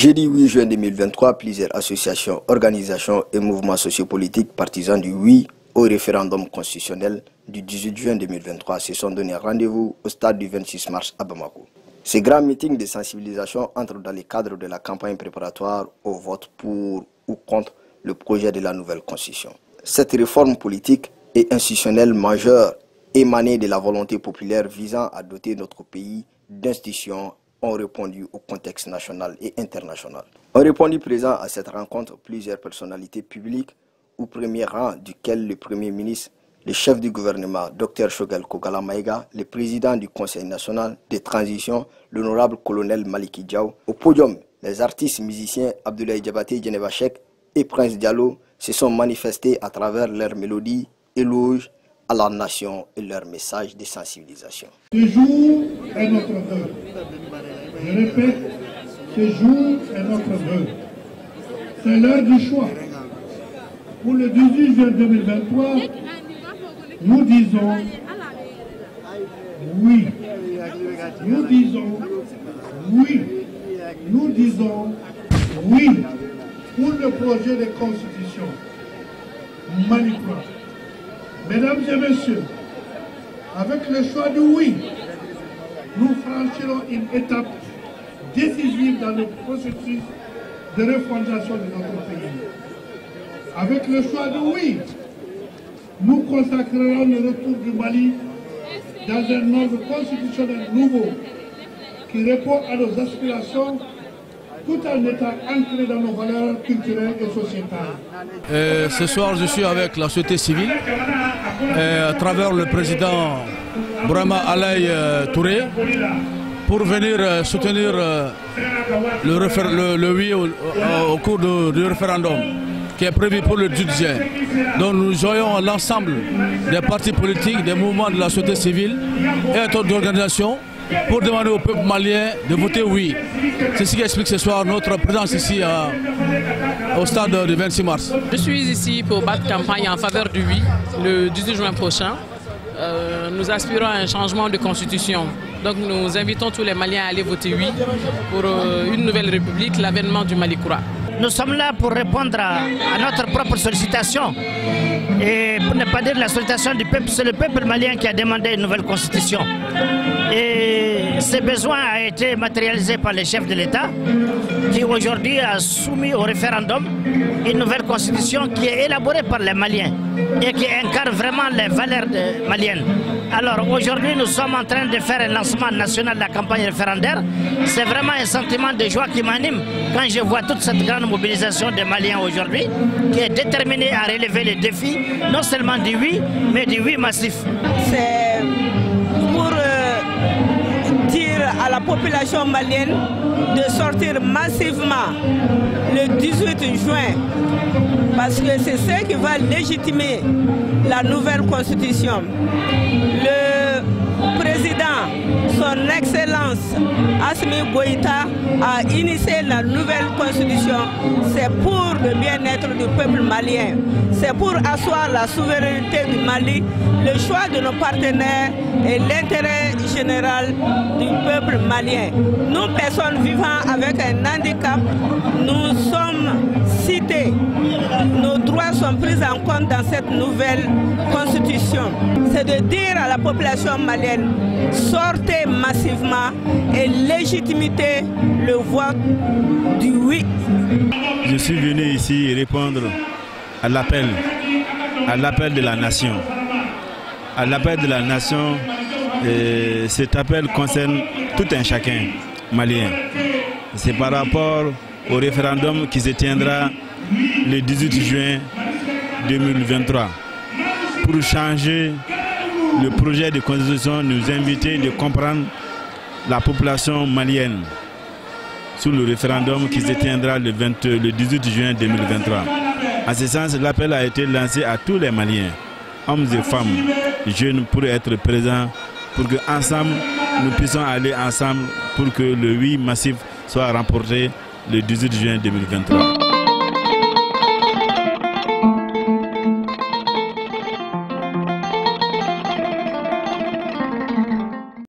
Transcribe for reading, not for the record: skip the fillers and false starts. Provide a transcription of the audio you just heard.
Jeudi 8 juin 2023, plusieurs associations, organisations et mouvements sociopolitiques partisans du oui au référendum constitutionnel du 18 juin 2023 se sont donné rendez-vous au stade du 26 mars à Bamako. Ces grands meetings de sensibilisation entrent dans le cadre de la campagne préparatoire au vote pour ou contre le projet de la nouvelle constitution. Cette réforme politique et institutionnelle majeure émanée de la volonté populaire visant à doter notre pays d'institutions ont répondu au contexte national et international. Ont répondu présent à cette rencontre plusieurs personnalités publiques, au premier rang duquel le Premier ministre, le chef du gouvernement, Dr Choguel Kogala Maïga, le président du Conseil national de transition, l'honorable colonel Maliki Diaw. Au podium, les artistes musiciens Abdoulaye Diabaté, Djeneba Chek et Prince Diallo se sont manifestés à travers leurs mélodies, éloges à la nation et leurs messages de sensibilisation. Ce jour est notre heure. Je répète, ce jour est notre heure. C'est l'heure du choix. Pour le 18 juin 2023, nous disons oui. Nous disons oui. Nous disons oui pour le projet de constitution Malikwa. Mesdames et messieurs, avec le choix du oui, nous franchirons une étape décisive dans le processus de refondation de notre pays. Avec le choix du oui, nous consacrerons le retour du Mali dans un ordre constitutionnel nouveau qui répond à nos aspirations tout en étant ancré dans nos valeurs culturelles et sociétales. Ce soir, je suis avec la société civile, à travers le président Brahma Alaï Touré, pour venir soutenir le oui au cours du référendum qui est prévu pour le 18 juin. Donc nous joignons l'ensemble des partis politiques, des mouvements de la société civile et d'autres organisations pour demander au peuple malien de voter oui. C'est ce qui explique ce soir notre présence ici au stade du 26 mars. Je suis ici pour battre campagne en faveur du oui le 18 juin prochain. Nous aspirons à un changement de constitution. Donc nous invitons tous les Maliens à aller voter oui pour une nouvelle république, l'avènement du Malikwa. Nous sommes là pour répondre à notre propre sollicitation. Et pour ne pas dire la sollicitation du peuple, c'est le peuple malien qui a demandé une nouvelle constitution. Et ce besoin a été matérialisé par les chefs de l'État qui aujourd'hui a soumis au référendum une nouvelle constitution qui est élaborée par les Maliens et qui incarne vraiment les valeurs maliennes. Alors aujourd'hui nous sommes en train de faire un lancement national de la campagne référendaire. C'est vraiment un sentiment de joie qui m'anime quand je vois toute cette grande mobilisation des Maliens aujourd'hui qui est déterminée à relever les défis non seulement du oui mais du oui massif. C'est pour dire à la population malienne de sortir massivement le 18 juin parce que c'est ce qui va légitimer la nouvelle constitution. Le président, son Excellence Assimi Goïta a initié la nouvelle constitution. C'est pour le bien-être du peuple malien. C'est pour asseoir la souveraineté du Mali, le choix de nos partenaires et l'intérêt général du peuple malien. Nous, personnes vivant avec un handicap, nous sommes cités. Nos droits sont pris en compte dans cette nouvelle constitution. C'est de dire à la population malienne, sortez massivement et légitimez le vote du oui. Je suis venu ici répondre à l'appel de la nation. À l'appel de la nation, cet appel concerne tout un chacun malien. C'est par rapport au référendum qui se tiendra le 18 juin 2023 pour changer le projet de constitution, nous inviter de comprendre la population malienne sous le référendum qui se tiendra le 18 juin 2023. En ce sens, l'appel a été lancé à tous les Maliens, hommes et femmes, jeunes, pour être présents, pour qu'ensemble, nous puissions aller ensemble pour que le oui massif soit remporté le 18 juin 2023.